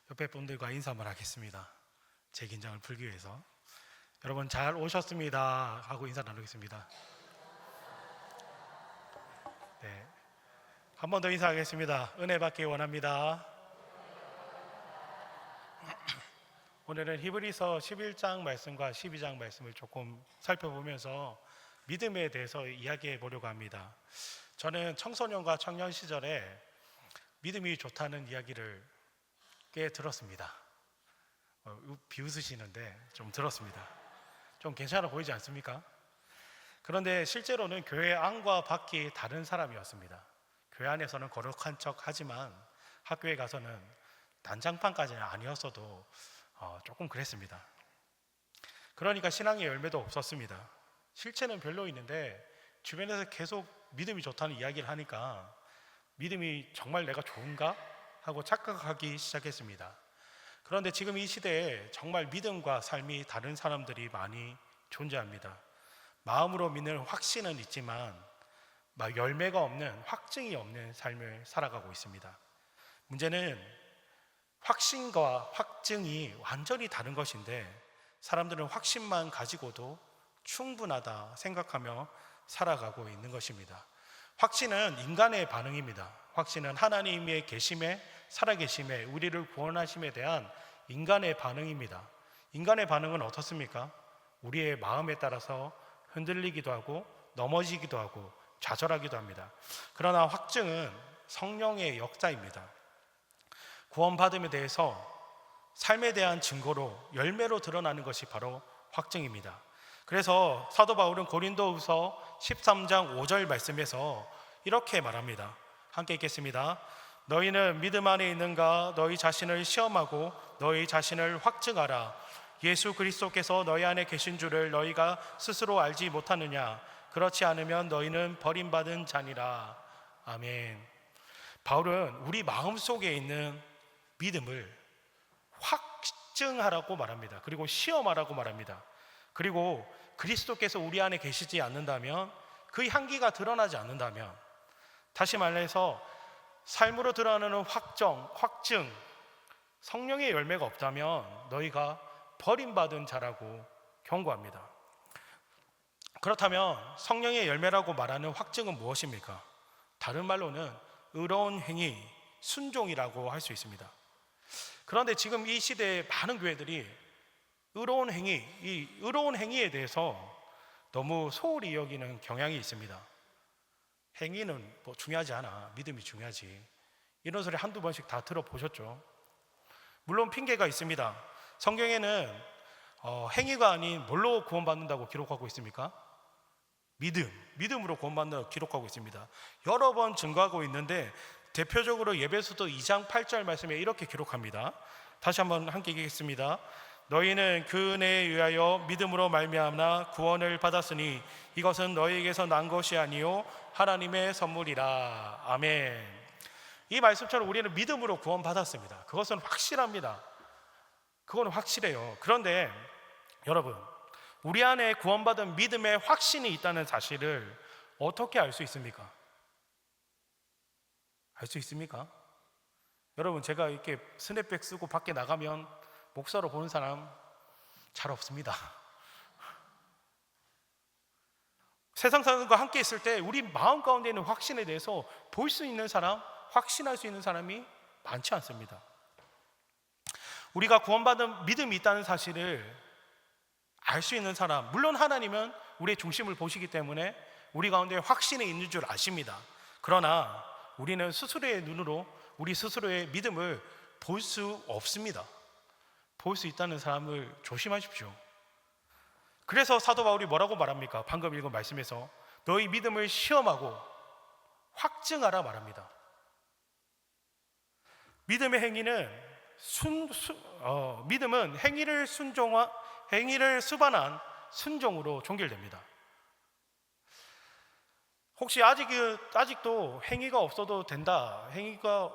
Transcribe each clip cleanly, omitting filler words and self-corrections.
옆에 분들과 인사만 하겠습니다. 제 긴장을 풀기 위해서. 여러분 잘 오셨습니다 하고 인사 나누겠습니다. 네, 한 번 더 인사하겠습니다. 은혜 받기 원합니다. 오늘은 히브리서 11장 말씀과 12장 말씀을 조금 살펴보면서 믿음에 대해서 이야기해 보려고 합니다. 저는 청소년과 청년 시절에 믿음이 좋다는 이야기를 꽤 들었습니다. 비웃으시는데 좀 들었습니다. 좀 괜찮아 보이지 않습니까? 그런데 실제로는 교회 안과 밖이 다른 사람이었습니다. 교회 안에서는 거룩한 척 하지만 학교에 가서는 난장판까지는 아니었어도 조금 그랬습니다. 그러니까 신앙의 열매도 없었습니다. 실체는 별로 있는데 주변에서 계속 믿음이 좋다는 이야기를 하니까 믿음이 정말 내가 좋은가? 하고 착각하기 시작했습니다. 그런데 지금 이 시대에 정말 믿음과 삶이 다른 사람들이 많이 존재합니다. 마음으로 믿는 확신은 있지만 열매가 없는, 확증이 없는 삶을 살아가고 있습니다. 문제는 확신과 확증이 완전히 다른 것인데 사람들은 확신만 가지고도 충분하다 생각하며 살아가고 있는 것입니다. 확신은 인간의 반응입니다. 확신은 하나님의 계심에, 살아계심에, 우리를 구원하심에 대한 인간의 반응입니다. 인간의 반응은 어떻습니까? 우리의 마음에 따라서 흔들리기도 하고 넘어지기도 하고 좌절하기도 합니다. 그러나 확증은 성령의 역사입니다. 구원받음에 대해서 삶에 대한 증거로, 열매로 드러나는 것이 바로 확증입니다. 그래서 사도 바울은 고린도후서 13장 5절 말씀에서 이렇게 말합니다. 함께 읽겠습니다. 너희는 믿음 안에 있는가? 너희 자신을 시험하고 너희 자신을 확증하라. 예수 그리스도께서 너희 안에 계신 줄을 너희가 스스로 알지 못하느냐? 그렇지 않으면 너희는 버림받은 자니라. 아멘. 바울은 우리 마음속에 있는 믿음을 확증하라고 말합니다. 그리고 시험하라고 말합니다. 그리고 그리스도께서 우리 안에 계시지 않는다면, 그 향기가 드러나지 않는다면, 다시 말해서 삶으로 드러나는 확증, 성령의 열매가 없다면 너희가 버림받은 자라고 경고합니다. 그렇다면 성령의 열매라고 말하는 확증은 무엇입니까? 다른 말로는 의로운 행위, 순종이라고 할 수 있습니다. 그런데 지금 이 시대의 많은 교회들이 의로운 행위에 대해서 너무 소홀히 여기는 경향이 있습니다. 행위는 뭐 중요하지 않아, 믿음이 중요하지, 이런 소리 한두 번씩 다 들어보셨죠? 물론 핑계가 있습니다. 성경에는 행위가 아닌 뭘로 구원받는다고 기록하고 있습니까? 믿음으로 구원받는다고 기록하고 있습니다. 여러 번 증거하고 있는데 대표적으로 에베소서 2장 8절 말씀에 이렇게 기록합니다. 다시 한번 함께 읽겠습니다. 너희는 그 은혜에 의하여 믿음으로 말미암아 구원을 받았으니 이것은 너희에게서 난 것이 아니요 하나님의 선물이라. 아멘. 이 말씀처럼 우리는 믿음으로 구원받았습니다. 그것은 확실합니다. 그건 확실해요. 그런데 여러분, 우리 안에 구원받은 믿음의 확신이 있다는 사실을 어떻게 알 수 있습니까? 알 수 있습니까? 여러분, 제가 이렇게 스냅백 쓰고 밖에 나가면 목사로 보는 사람 잘 없습니다. 세상 사람과 함께 있을 때 우리 마음 가운데 있는 확신에 대해서 볼 수 있는 사람, 확신할 수 있는 사람이 많지 않습니다. 우리가 구원받은 믿음이 있다는 사실을 알 수 있는 사람, 물론 하나님은 우리의 중심을 보시기 때문에 우리 가운데 확신이 있는 줄 아십니다. 그러나 우리는 스스로의 눈으로 우리 스스로의 믿음을 볼 수 없습니다. 볼 수 있다는 사람을 조심하십시오. 그래서 사도 바울이 뭐라고 말합니까? 방금 읽은 말씀에서 너희 믿음을 시험하고 확증하라 말합니다. 믿음의 행위는 믿음은 행위를 수반한 순종으로 종결됩니다. 혹시 아직도 행위가 없어도 된다, 행위가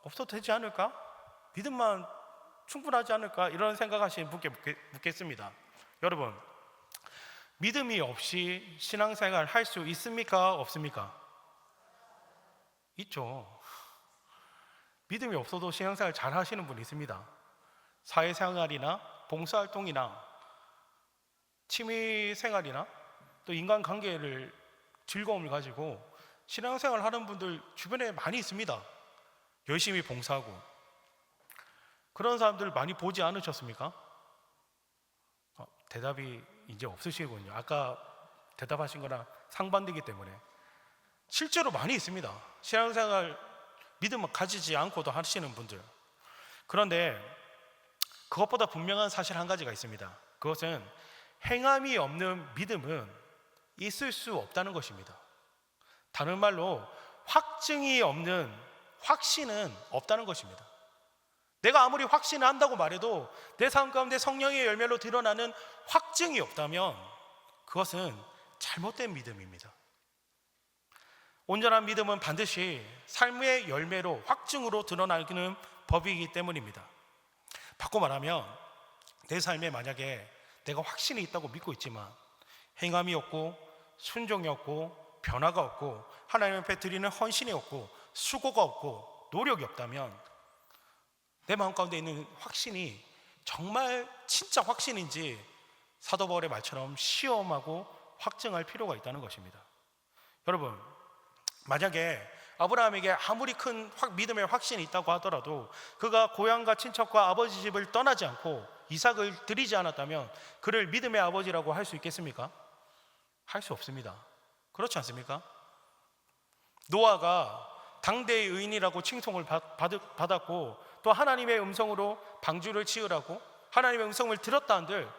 없어도 되지 않을까? 믿음만 충분하지 않을까? 이런 생각하시는 분께 묻겠습니다. 여러분, 믿음이 없이 신앙생활 할 수 있습니까? 없습니까? 있죠. 믿음이 없어도 신앙생활 잘 하시는 분이 있습니다. 사회생활이나 봉사활동이나 취미생활이나 또 인간관계를 즐거움을 가지고 신앙생활 하는 분들 주변에 많이 있습니다. 열심히 봉사하고. 그런 사람들 많이 보지 않으셨습니까? 대답이 이제 없으시군요. 아까 대답하신 거랑 상반되기 때문에. 실제로 많이 있습니다. 신앙생활 믿음을 가지지 않고도 하시는 분들. 그런데 그것보다 분명한 사실 한 가지가 있습니다. 그것은 행함이 없는 믿음은 있을 수 없다는 것입니다. 다른 말로 확증이 없는 확신은 없다는 것입니다. 내가 아무리 확신을 한다고 말해도 내 삶 가운데 성령의 열매로 드러나는 확증이 없다면 그것은 잘못된 믿음입니다. 온전한 믿음은 반드시 삶의 열매로 확증으로 드러나는 법이기 때문입니다. 바꿔 말하면 내 삶에 만약에 내가 확신이 있다고 믿고 있지만 행함이 없고 순종이 없고 변화가 없고 하나님 앞에 드리는 헌신이 없고 수고가 없고 노력이 없다면 내 마음 가운데 있는 확신이 정말 진짜 확신인지 사도 바울의 말처럼 시험하고 확증할 필요가 있다는 것입니다. 여러분, 만약에 아브라함에게 아무리 큰 믿음의 확신이 있다고 하더라도 그가 고향과 친척과 아버지 집을 떠나지 않고 이삭을 드리지 않았다면 그를 믿음의 아버지라고 할 수 있겠습니까? 할 수 없습니다. 그렇지 않습니까? 노아가 당대의 의인이라고 칭송을 받았고 또 하나님의 음성으로 방주를 지으라고 하나님의 음성을 들었다 한들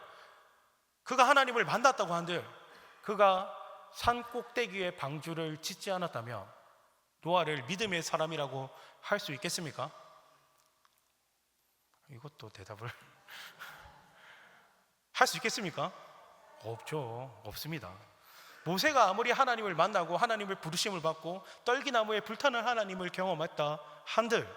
그가 하나님을 만났다고 한들 그가 산 꼭대기에 방주를 짓지 않았다면 노아를 믿음의 사람이라고 할 수 있겠습니까? 이것도 대답을 할 수 있겠습니까? 없죠. 없습니다. 모세가 아무리 하나님을 만나고 하나님의 부르심을 받고 떨기나무에 불타는 하나님을 경험했다 한들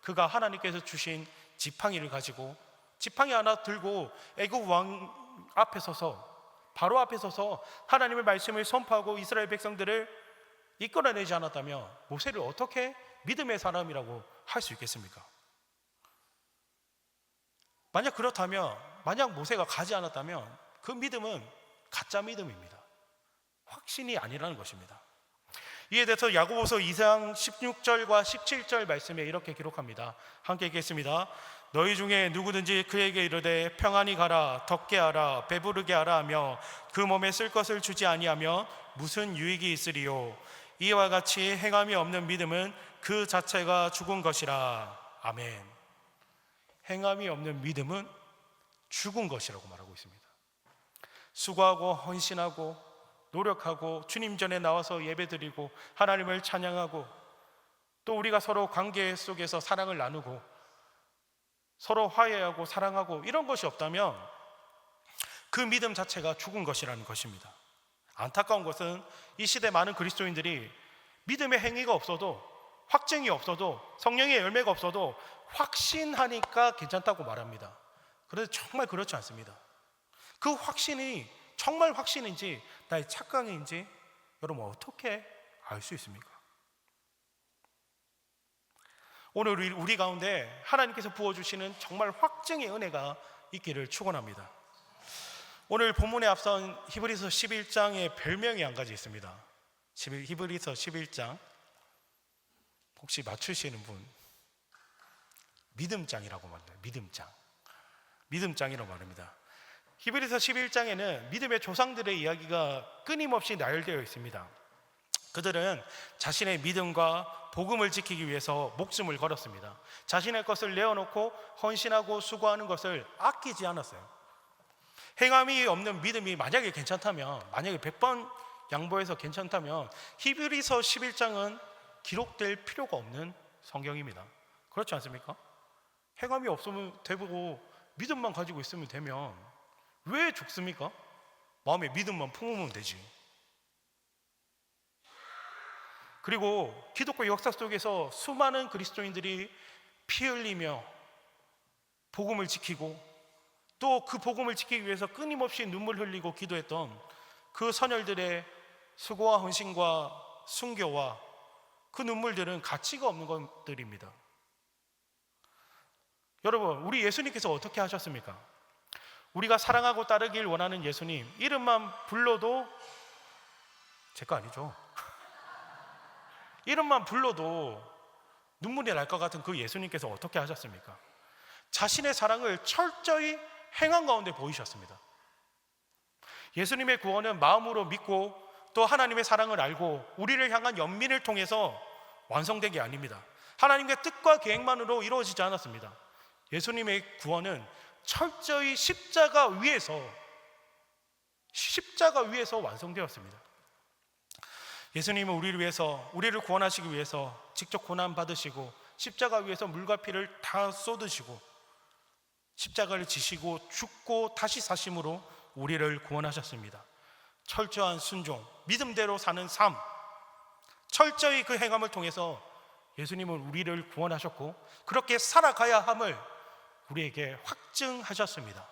그가 하나님께서 주신 지팡이를 가지고 지팡이 하나 들고 애굽 왕 앞에 서서 바로 앞에 서서 하나님의 말씀을 선포하고 이스라엘 백성들을 이끌어내지 않았다면 모세를 어떻게 믿음의 사람이라고 할 수 있겠습니까? 만약 그렇다면 만약 모세가 가지 않았다면 그 믿음은 가짜 믿음입니다. 확신이 아니라는 것입니다. 이에 대해서 야고보서 2장 16절과 17절 말씀에 이렇게 기록합니다. 함께 읽겠습니다. 너희 중에 누구든지 그에게 이르되 평안히 가라 덥게 하라 배부르게 하라 하며 그 몸에 쓸 것을 주지 아니하며 무슨 유익이 있으리요. 이와 같이 행함이 없는 믿음은 그 자체가 죽은 것이라. 아멘. 행함이 없는 믿음은 죽은 것이라고 말하고 있습니다. 수고하고 헌신하고 노력하고 주님 전에 나와서 예배드리고 하나님을 찬양하고 또 우리가 서로 관계 속에서 사랑을 나누고 서로 화해하고 사랑하고 이런 것이 없다면 그 믿음 자체가 죽은 것이라는 것입니다. 안타까운 것은 이 시대 많은 그리스도인들이 믿음의 행위가 없어도 확증이 없어도 성령의 열매가 없어도 확신하니까 괜찮다고 말합니다. 그런데 정말 그렇지 않습니다. 그 확신이 정말 확신인지 나의 착각인지 여러분 어떻게 알 수 있습니까? 오늘 우리 가운데 하나님께서 부어주시는 정말 확증의 은혜가 있기를 축원합니다. 오늘 본문에 앞선 히브리서 11장에 별명이 한 가지 있습니다. 히브리서 11장 혹시 맞추시는 분? 믿음장이라고 말해요. 믿음장이라고 말합니다. 히브리서 11장에는 믿음의 조상들의 이야기가 끊임없이 나열되어 있습니다. 그들은 자신의 믿음과 복음을 지키기 위해서 목숨을 걸었습니다. 자신의 것을 내어놓고 헌신하고 수고하는 것을 아끼지 않았어요. 행함이 없는 믿음이 만약에 괜찮다면, 만약에 100번 양보해서 괜찮다면 히브리서 11장은 기록될 필요가 없는 성경입니다. 그렇지 않습니까? 행함이 없으면 되고 믿음만 가지고 있으면 되면 왜 죽습니까? 마음에 믿음만 품으면 되지. 그리고 기독교 역사 속에서 수많은 그리스도인들이 피 흘리며 복음을 지키고 또 그 복음을 지키기 위해서 끊임없이 눈물 흘리고 기도했던 그 선열들의 수고와 헌신과 순교와 그 눈물들은 가치가 없는 것들입니다. 여러분, 우리 예수님께서 어떻게 하셨습니까? 우리가 사랑하고 따르길 원하는 예수님, 이름만 불러도 제 거 아니죠. 이름만 불러도 눈물이 날 것 같은 그 예수님께서 어떻게 하셨습니까? 자신의 사랑을 철저히 행한 가운데 보이셨습니다. 예수님의 구원은 마음으로 믿고 또 하나님의 사랑을 알고 우리를 향한 연민을 통해서 완성된 게 아닙니다. 하나님의 뜻과 계획만으로 이루어지지 않았습니다. 예수님의 구원은 철저히 십자가 위에서 완성되었습니다. 예수님은 우리를 위해서, 우리를 구원하시기 위해서 직접 고난 받으시고 십자가 위에서 물과 피를 다 쏟으시고 십자가를 지시고 죽고 다시 사심으로 우리를 구원하셨습니다. 철저한 순종, 믿음대로 사는 삶, 철저히 그 행함을 통해서 예수님은 우리를 구원하셨고 그렇게 살아가야 함을 우리에게 확증하셨습니다.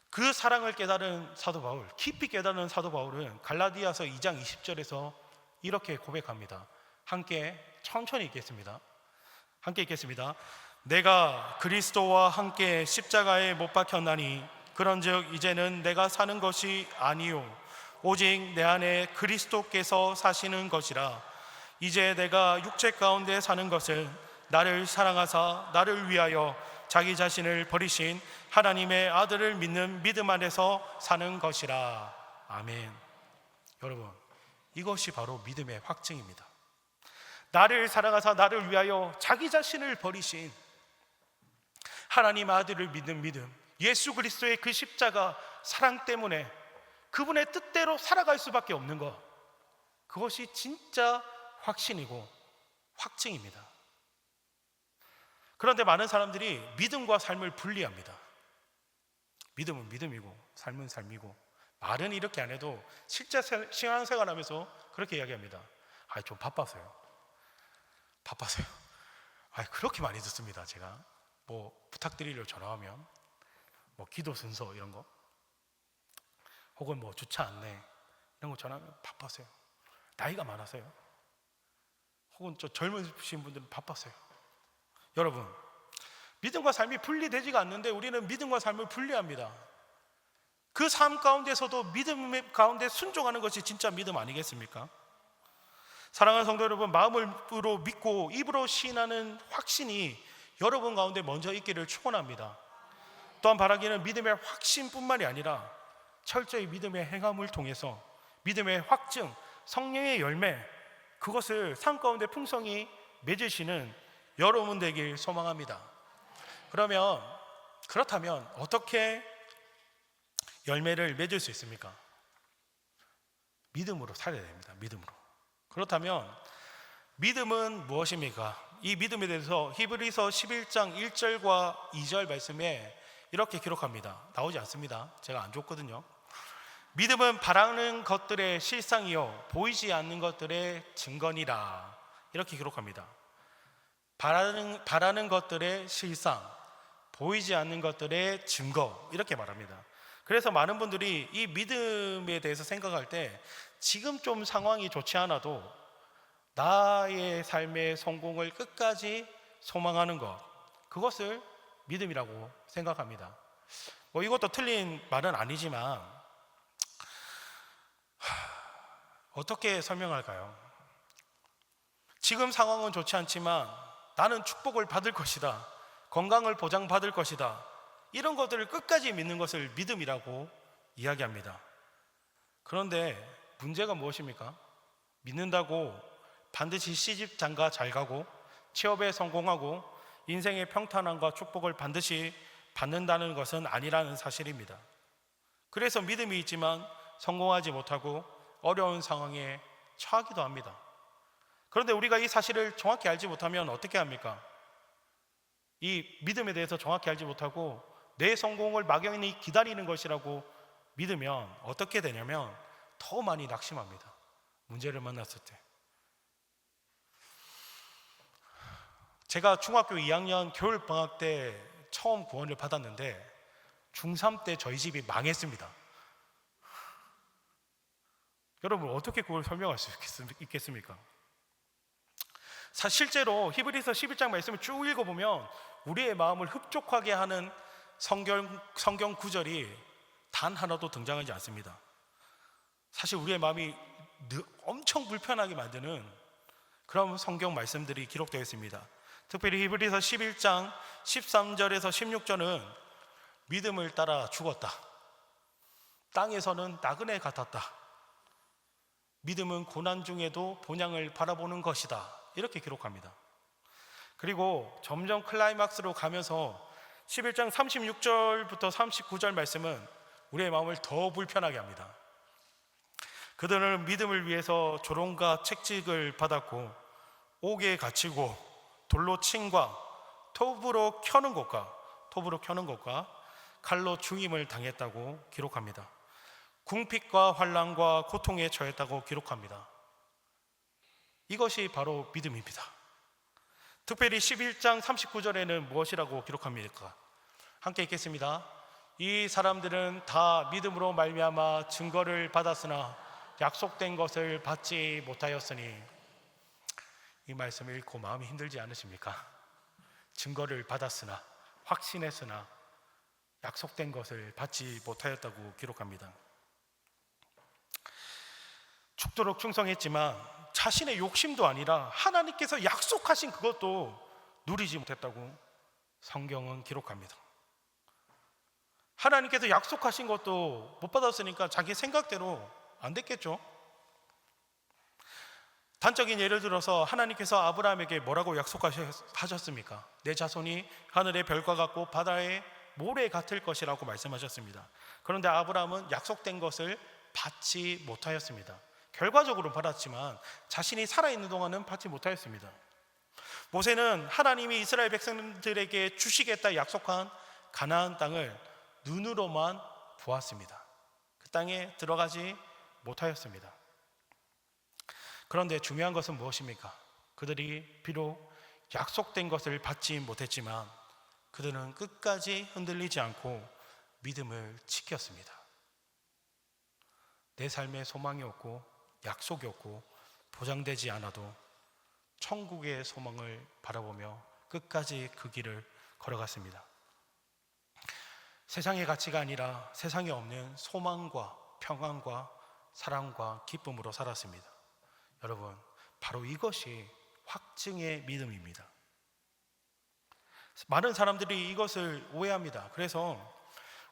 그 사랑을 깨달은 사도 바울, 깊이 깨달은 사도 바울은 갈라디아서 2장 20절에서 이렇게 고백합니다. 함께 천천히 읽겠습니다. 내가 그리스도와 함께 십자가에 못 박혔나니 그런즉 이제는 내가 사는 것이 아니요 오직 내 안에 그리스도께서 사시는 것이라. 이제 내가 육체 가운데 사는 것은 나를 사랑하사 나를 위하여 자기 자신을 버리신 하나님의 아들을 믿는 믿음 안에서 사는 것이라. 아멘. 여러분, 이것이 바로 믿음의 확증입니다. 나를 사랑하사 나를 위하여 자기 자신을 버리신 하나님 아들을 믿는 믿음, 예수 그리스도의 그 십자가 사랑 때문에 그분의 뜻대로 살아갈 수밖에 없는 것, 그것이 진짜 확신이고 확증입니다. 그런데 많은 사람들이 믿음과 삶을 분리합니다. 믿음은 믿음이고 삶은 삶이고, 말은 이렇게 안 해도 실제 신앙생활하면서 그렇게 이야기합니다. 좀 바빠서요. 그렇게 많이 듣습니다. 제가 뭐 부탁드리려 전화하면 뭐 기도 순서 이런 거, 혹은 뭐 주차 안내 이런 거 전화하면 바빠서요. 나이가 많아서요. 혹은 저 젊으신 분들은 바빠서요. 여러분, 믿음과 삶이 분리되지가 않는데 우리는 믿음과 삶을 분리합니다. 그 삶 가운데서도 믿음 가운데 순종하는 것이 진짜 믿음 아니겠습니까? 사랑하는 성도 여러분, 마음으로 믿고 입으로 시인하는 확신이 여러분 가운데 먼저 있기를 축원합니다. 또한 바라기는 믿음의 확신뿐만이 아니라 철저히 믿음의 행함을 통해서 믿음의 확증, 성령의 열매, 그것을 삶 가운데 풍성히 맺으시는 여러분 되길 소망합니다. 그렇다면 어떻게 열매를 맺을 수 있습니까? 믿음으로 살아야 됩니다. 믿음으로. 그렇다면 믿음은 무엇입니까? 이 믿음에 대해서 히브리서 11장 1절과 2절 말씀에 이렇게 기록합니다. 나오지 않습니다. 제가 안 줬거든요. 믿음은 바라는 것들의 실상이요 보이지 않는 것들의 증거니라. 이렇게 기록합니다. 바라는 것들의 실상, 보이지 않는 것들의 증거, 이렇게 말합니다. 그래서 많은 분들이 이 믿음에 대해서 생각할 때 지금 좀 상황이 좋지 않아도 나의 삶의 성공을 끝까지 소망하는 것, 그것을 믿음이라고 생각합니다. 이것도 틀린 말은 아니지만 어떻게 설명할까요? 지금 상황은 좋지 않지만 나는 축복을 받을 것이다, 건강을 보장받을 것이다, 이런 것들을 끝까지 믿는 것을 믿음이라고 이야기합니다. 그런데 문제가 무엇입니까? 믿는다고 반드시 시집 장가 잘 가고 취업에 성공하고 인생의 평탄함과 축복을 반드시 받는다는 것은 아니라는 사실입니다. 그래서 믿음이 있지만 성공하지 못하고 어려운 상황에 처하기도 합니다. 그런데 우리가 이 사실을 정확히 알지 못하면 어떻게 합니까? 이 믿음에 대해서 정확히 알지 못하고 내 성공을 막연히 기다리는 것이라고 믿으면 어떻게 되냐면 더 많이 낙심합니다. 문제를 만났을 때. 제가 중학교 2학년 겨울방학 때 처음 구원을 받았는데 중3 때 저희 집이 망했습니다. 여러분, 어떻게 그걸 설명할 수 있겠습니까? 실제로 히브리서 11장 말씀을 쭉 읽어보면 우리의 마음을 흡족하게 하는 성경 구절이 단 하나도 등장하지 않습니다. 사실 우리의 마음이 엄청 불편하게 만드는 그런 성경 말씀들이 기록되어 있습니다. 특별히 히브리서 11장 13절에서 16절은 믿음을 따라 죽었다, 땅에서는 나그네 같았다, 믿음은 고난 중에도 본향을 바라보는 것이다, 이렇게 기록합니다. 그리고 점점 클라이막스로 가면서 11장 36절부터 39절 말씀은 우리의 마음을 더 불편하게 합니다. 그들은 믿음을 위해서 조롱과 채찍을 받았고 옥에 갇히고 돌로 침과 톱으로 켜는 것과 칼로 죽임을 당했다고 기록합니다. 궁핍과 환난과 고통에 처했다고 기록합니다. 이것이 바로 믿음입니다. 특별히 11장 39절에는 무엇이라고 기록합니까? 함께 읽겠습니다. 이 사람들은 다 믿음으로 말미암아 증거를 받았으나 약속된 것을 받지 못하였으니. 이 말씀을 읽고 마음이 힘들지 않으십니까? 증거를 받았으나, 확신했으나 약속된 것을 받지 못하였다고 기록합니다. 죽도록 충성했지만 자신의 욕심도 아니라 하나님께서 약속하신 그것도 누리지 못했다고 성경은 기록합니다. 하나님께서 약속하신 것도 못 받았으니까 자기 생각대로 안 됐겠죠. 단적인 예를 들어서 하나님께서 아브라함에게 뭐라고 약속하셨습니까? 내 자손이 하늘의 별과 같고 바다의 모래 같을 것이라고 말씀하셨습니다. 그런데 아브라함은 약속된 것을 받지 못하였습니다. 결과적으로 받았지만 자신이 살아있는 동안은 받지 못하였습니다. 모세는 하나님이 이스라엘 백성들에게 주시겠다 약속한 가나안 땅을 눈으로만 보았습니다. 그 땅에 들어가지 못하였습니다. 그런데 중요한 것은 무엇입니까? 그들이 비록 약속된 것을 받지 못했지만 그들은 끝까지 흔들리지 않고 믿음을 지켰습니다. 내 삶에 소망이 없고 약속이 없고 보장되지 않아도 천국의 소망을 바라보며 끝까지 그 길을 걸어갔습니다. 세상의 가치가 아니라 세상에 없는 소망과 평안과 사랑과 기쁨으로 살았습니다. 여러분, 바로 이것이 확증의 믿음입니다. 많은 사람들이 이것을 오해합니다. 그래서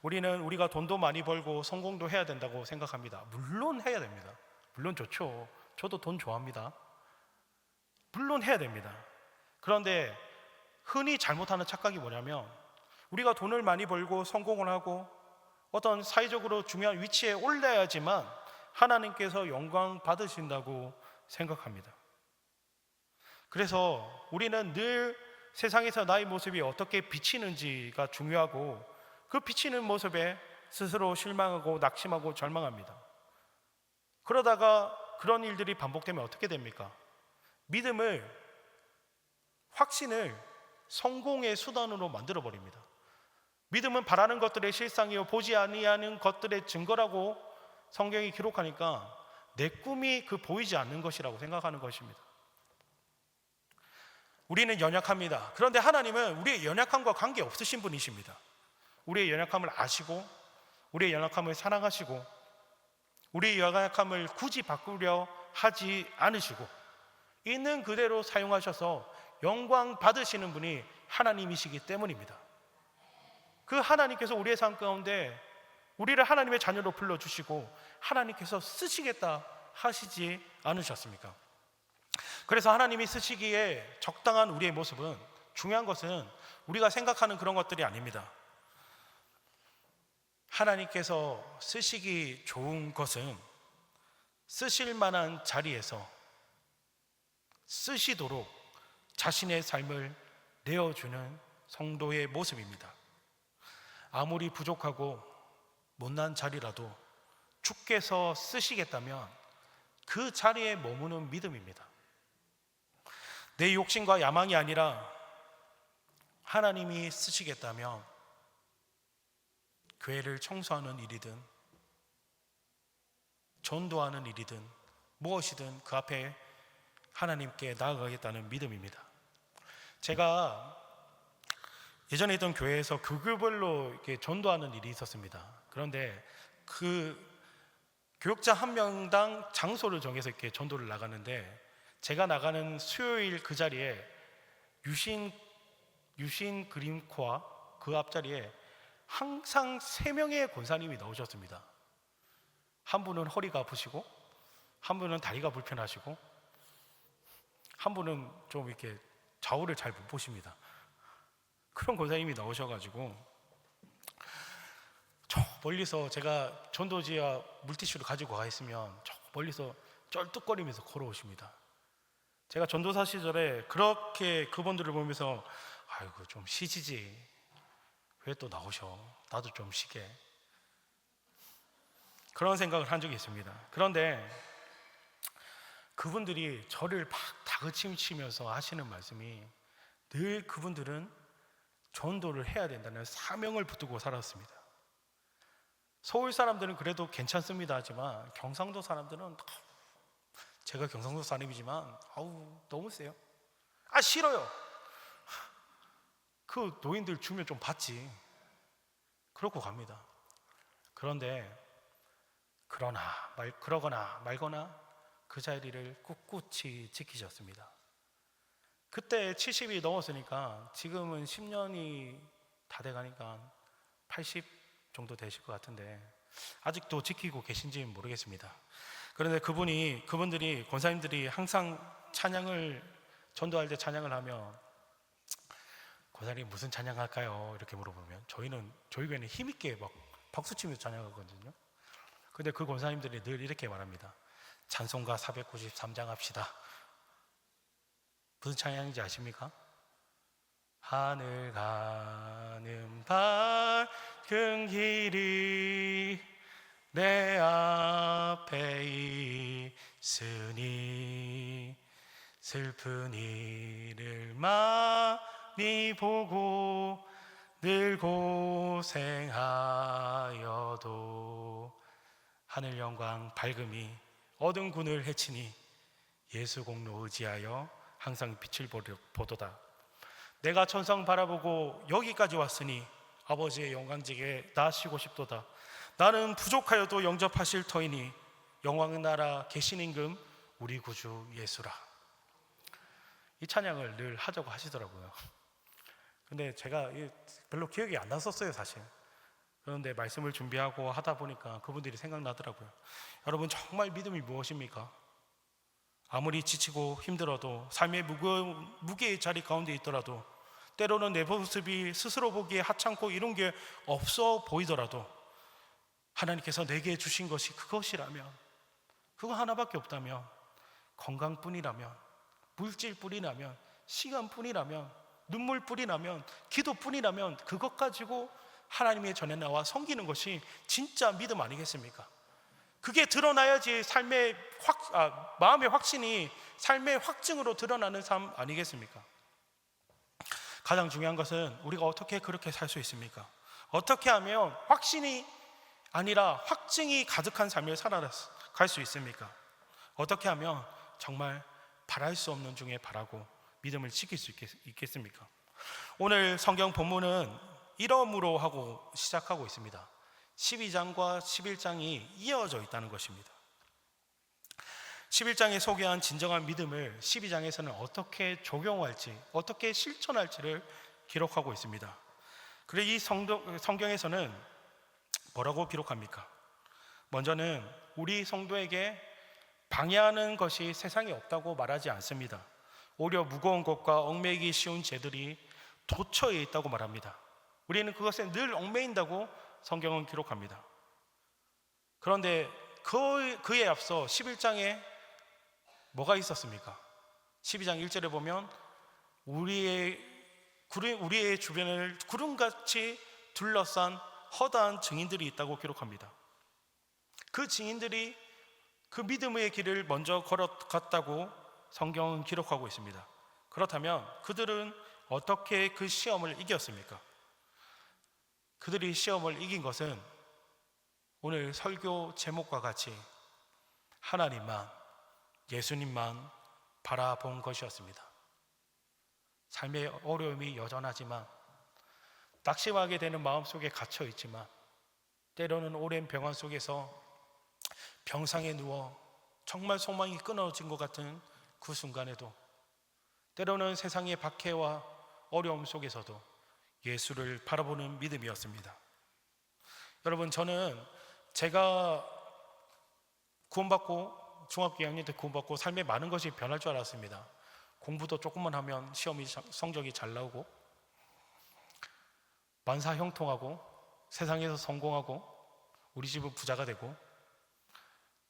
우리가 돈도 많이 벌고 성공도 해야 된다고 생각합니다. 물론 해야 됩니다. 물론 좋죠. 저도 돈 좋아합니다. 물론 해야 됩니다. 그런데 흔히 잘못하는 착각이 뭐냐면 우리가 돈을 많이 벌고 성공을 하고 어떤 사회적으로 중요한 위치에 올라야지만 하나님께서 영광 받으신다고 생각합니다. 그래서 우리는 늘 세상에서 나의 모습이 어떻게 비치는지가 중요하고 그 비치는 모습에 스스로 실망하고 낙심하고 절망합니다. 그러다가 그런 일들이 반복되면 어떻게 됩니까? 믿음을, 확신을 성공의 수단으로 만들어버립니다. 믿음은 바라는 것들의 실상이요 보지 아니하는 것들의 증거라고 성경이 기록하니까 내 꿈이 그 보이지 않는 것이라고 생각하는 것입니다. 우리는 연약합니다. 그런데 하나님은 우리의 연약함과 관계없으신 분이십니다. 우리의 연약함을 아시고 우리의 연약함을 사랑하시고 우리의 연약함을 굳이 바꾸려 하지 않으시고 있는 그대로 사용하셔서 영광 받으시는 분이 하나님이시기 때문입니다. 그 하나님께서 우리의 삶 가운데 우리를 하나님의 자녀로 불러주시고 하나님께서 쓰시겠다 하시지 않으셨습니까? 그래서 하나님이 쓰시기에 적당한 우리의 모습은, 중요한 것은 우리가 생각하는 그런 것들이 아닙니다. 하나님께서 쓰시기 좋은 것은 쓰실 만한 자리에서 쓰시도록 자신의 삶을 내어주는 성도의 모습입니다. 아무리 부족하고 못난 자리라도 주께서 쓰시겠다면 그 자리에 머무는 믿음입니다. 내 욕심과 야망이 아니라 하나님이 쓰시겠다면 교회를 청소하는 일이든 전도하는 일이든 무엇이든 그 앞에 하나님께 나아가겠다는 믿음입니다. 제가 예전에 있던 교회에서 교구별로 이렇게 전도하는 일이 있었습니다. 그런데 그 교역자 한 명당 장소를 정해서 이렇게 전도를 나가는데, 제가 나가는 수요일 그 자리에 유신 그림코아 그 앞자리에 항상 3명의 권사님이 나오셨습니다. 한 분은 허리가 아프시고, 한 분은 다리가 불편하시고, 한 분은 좀 이렇게 좌우를 잘 못 보십니다. 그런 권사님이 나오셔가지고 저 멀리서, 제가 전도지와 물티슈를 가지고 가 있으면 저 멀리서 쩔뚝거리면서 걸어오십니다. 제가 전도사 시절에 그렇게 그분들을 보면서 아이고 좀 쉬시지, 왜 또 나오셔, 나도 좀 쉬게, 그런 생각을 한 적이 있습니다. 그런데 그분들이 저를 막 다그치면서 하시는 말씀이, 늘 그분들은 전도를 해야 된다는 사명을 붙들고 살았습니다. 서울 사람들은 그래도 괜찮습니다 하지만 경상도 사람들은, 제가 경상도 사람이지만 아우 너무 세요. 아 싫어요. 그 노인들 주면 좀 받지, 그러고 갑니다. 그런데 그러거나 말거나 그 자리를 꿋꿋이 지키셨습니다. 그때 70이 넘었으니까 지금은 10년이 다 돼가니까 80 정도 되실 것 같은데 아직도 지키고 계신지는 모르겠습니다. 그런데 그분들이 권사님들이 항상 전도할 때 찬양을 하면, 권사님 무슨 찬양할까요? 이렇게 물어보면 저희 교회는 힘있게 막 박수치면서 찬양하거든요. 근데 그 권사님들이 늘 이렇게 말합니다. 찬송가 493장 합시다. 무슨 찬양인지 아십니까? 하늘 가는 밝은 길이 내 앞에 있으니 슬픈 일을 많이 보고 늘 고생하여도 하늘 영광 밝음이 어두운 군을 헤치니 예수 공로 의지하여 항상 빛을 보도다. 내가 천상 바라보고 여기까지 왔으니 아버지의 영광직에 나아시고 싶도다. 나는 부족하여도 영접하실 터이니 영광의 나라 계신 임금 우리 구주 예수라. 이 찬양을 늘 하자고 하시더라고요. 근데 제가 별로 기억이 안 났었어요 사실. 그런데 말씀을 준비하고 하다 보니까 그분들이 생각나더라고요. 여러분, 정말 믿음이 무엇입니까? 아무리 지치고 힘들어도, 삶의 무게의 자리 가운데 있더라도, 때로는 내 모습이 스스로 보기에 하찮고 이런 게 없어 보이더라도 하나님께서 내게 주신 것이 그것이라면, 그거 하나밖에 없다면, 건강뿐이라면, 물질뿐이라면, 시간뿐이라면, 눈물뿐이라면, 기도뿐이라면 그것 가지고 하나님의 전에 나와 섬기는 것이 진짜 믿음 아니겠습니까? 그게 드러나야지 마음의 확신이 삶의 확증으로 드러나는 삶 아니겠습니까? 가장 중요한 것은 우리가 어떻게 그렇게 살 수 있습니까? 어떻게 하면 확신이 아니라 확증이 가득한 삶을 살아갈 수 있습니까? 어떻게 하면 정말 바랄 수 없는 중에 바라고 믿음을 지킬 수 있겠습니까? 오늘 성경 본문은 이러므로 하고 시작하고 있습니다. 12장과 11장이 이어져 있다는 것입니다. 11장에 소개한 진정한 믿음을 12장에서는 어떻게 적용할지, 어떻게 실천할지를 기록하고 있습니다. 그리고 이 성경에서는 뭐라고 기록합니까? 먼저는 우리 성도에게 방해하는 것이 세상에 없다고 말하지 않습니다. 오히려 무거운 것과 얽매이기 쉬운 죄들이 도처에 있다고 말합니다. 우리는 그것에 늘 얽매인다고 성경은 기록합니다. 그런데 그에 앞서 11장에 뭐가 있었습니까? 12장 1절에 보면 우리의 주변을 구름같이 둘러싼 허다한 증인들이 있다고 기록합니다. 그 증인들이 그 믿음의 길을 먼저 걸어갔다고 성경은 기록하고 있습니다. 그렇다면 그들은 어떻게 그 시험을 이겼습니까? 그들이 시험을 이긴 것은 오늘 설교 제목과 같이 하나님만, 예수님만, 바라본 것이었습니다. 삶의 어려움이 여전하지만, 낙심하게 되는 마음속에 갇혀 있지만, 때로는 오랜 병환 속에서 병상에 누워 정말 소망이 끊어진 것 같은 그 순간에도, 때로는 세상의 박해와 어려움 속에서도 예수를 바라보는 믿음이었습니다. 여러분, 저는 제가 구원받고 중학교 2학년 때 구원받고 삶에 많은 것이 변할 줄 알았습니다. 공부도 조금만 하면 시험이 성적이 잘 나오고, 만사 형통하고, 세상에서 성공하고, 우리 집은 부자가 되고.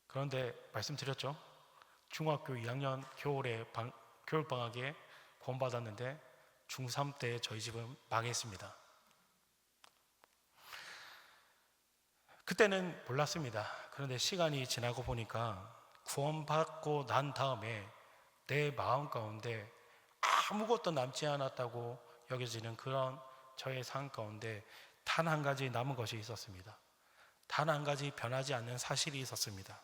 그런데 말씀드렸죠, 중학교 2학년 겨울방학에 구원받았는데 중3 때 저희 집은 망했습니다. 그때는 몰랐습니다. 그런데 시간이 지나고 보니까 구원받고 난 다음에 내 마음 가운데 아무것도 남지 않았다고 여겨지는 그런 저의 삶 가운데 단 한 가지 남은 것이 있었습니다. 단 한 가지 변하지 않는 사실이 있었습니다.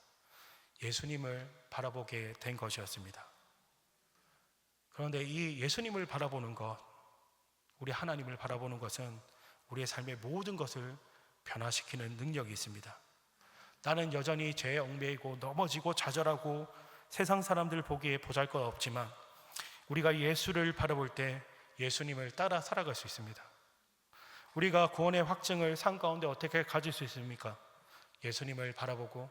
예수님을 바라보게 된 것이었습니다. 그런데 이 예수님을 바라보는 것, 우리 하나님을 바라보는 것은 우리의 삶의 모든 것을 변화시키는 능력이 있습니다. 나는 여전히 죄에 얽매이고 넘어지고 좌절하고 세상 사람들 보기에 보잘것없지만, 우리가 예수를 바라볼 때 예수님을 따라 살아갈 수 있습니다. 우리가 구원의 확증을 삶 가운데 어떻게 가질 수 있습니까? 예수님을 바라보고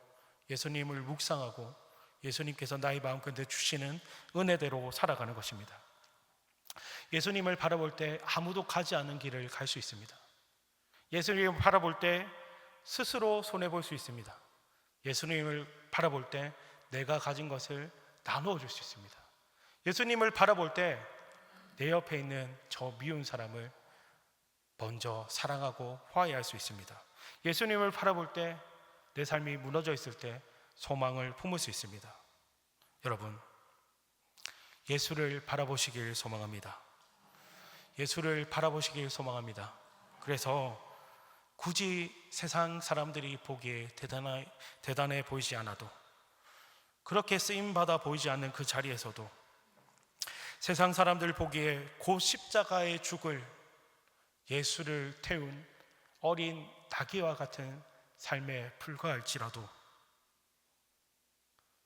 예수님을 묵상하고 예수님께서 나의 마음가운데 주시는 은혜대로 살아가는 것입니다. 예수님을 바라볼 때 아무도 가지 않는 길을 갈 수 있습니다. 예수님을 바라볼 때 스스로 손해볼 수 있습니다. 예수님을 바라볼 때 내가 가진 것을 나누어 줄 수 있습니다. 예수님을 바라볼 때 내 옆에 있는 저 미운 사람을 먼저 사랑하고 화해할 수 있습니다. 예수님을 바라볼 때 내 삶이 무너져 있을 때 소망을 품을 수 있습니다. 여러분, 예수를 바라보시길 소망합니다. 예수를 바라보시길 소망합니다. 그래서 굳이 세상 사람들이 보기에 대단해 보이지 않아도, 그렇게 쓰임받아 보이지 않는 그 자리에서도 세상 사람들 보기에 곧 십자가에 죽을 예수를 태운 어린 나귀와 같은 삶에 불과할지라도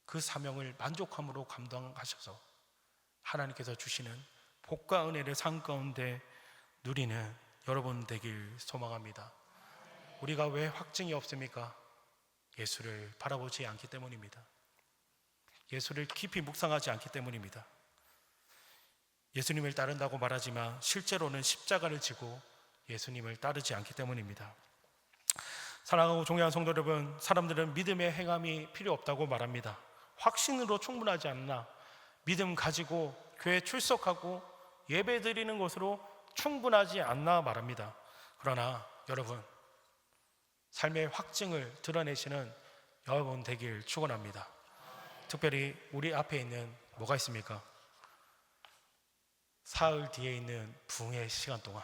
그 사명을 만족함으로 감당하셔서 하나님께서 주시는 복과 은혜를 삶 가운데 누리는 여러분 되길 소망합니다. 우리가 왜 확증이 없습니까? 예수를 바라보지 않기 때문입니다. 예수를 깊이 묵상하지 않기 때문입니다. 예수님을 따른다고 말하지만 실제로는 십자가를 지고 예수님을 따르지 않기 때문입니다. 사랑하고 존경하는 성도 여러분, 사람들은 믿음의 행함이 필요 없다고 말합니다. 확신으로 충분하지 않나, 믿음 가지고 교회 출석하고 예배 드리는 것으로 충분하지 않나 말합니다. 그러나 여러분, 삶의 확증을 드러내시는 여러분 되길 축원합니다. 특별히 우리 앞에 있는 뭐가 있습니까? 사흘 뒤에 있는 부흥의 시간 동안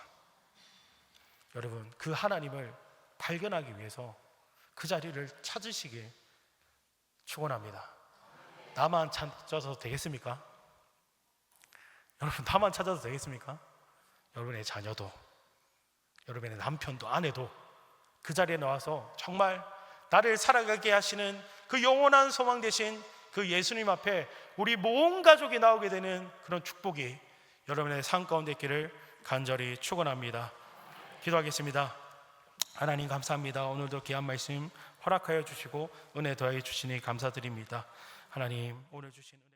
여러분, 그 하나님을 발견하기 위해서 그 자리를 찾으시길 축원합니다. 나만 찾아서 되겠습니까? 여러분, 나만 찾아도 되겠습니까? 여러분의 자녀도, 여러분의 남편도, 아내도 그 자리에 나와서 정말 나를 살아가게 하시는 그 영원한 소망 되신 그 예수님 앞에 우리 모든 가족이 나오게 되는 그런 축복이 여러분의 삶 가운데 있기를 간절히 축원합니다. 기도하겠습니다. 하나님 감사합니다. 오늘도 귀한 말씀 허락하여 주시고 은혜 더하여 주시니 감사드립니다. 하나님, 오늘 주신 은혜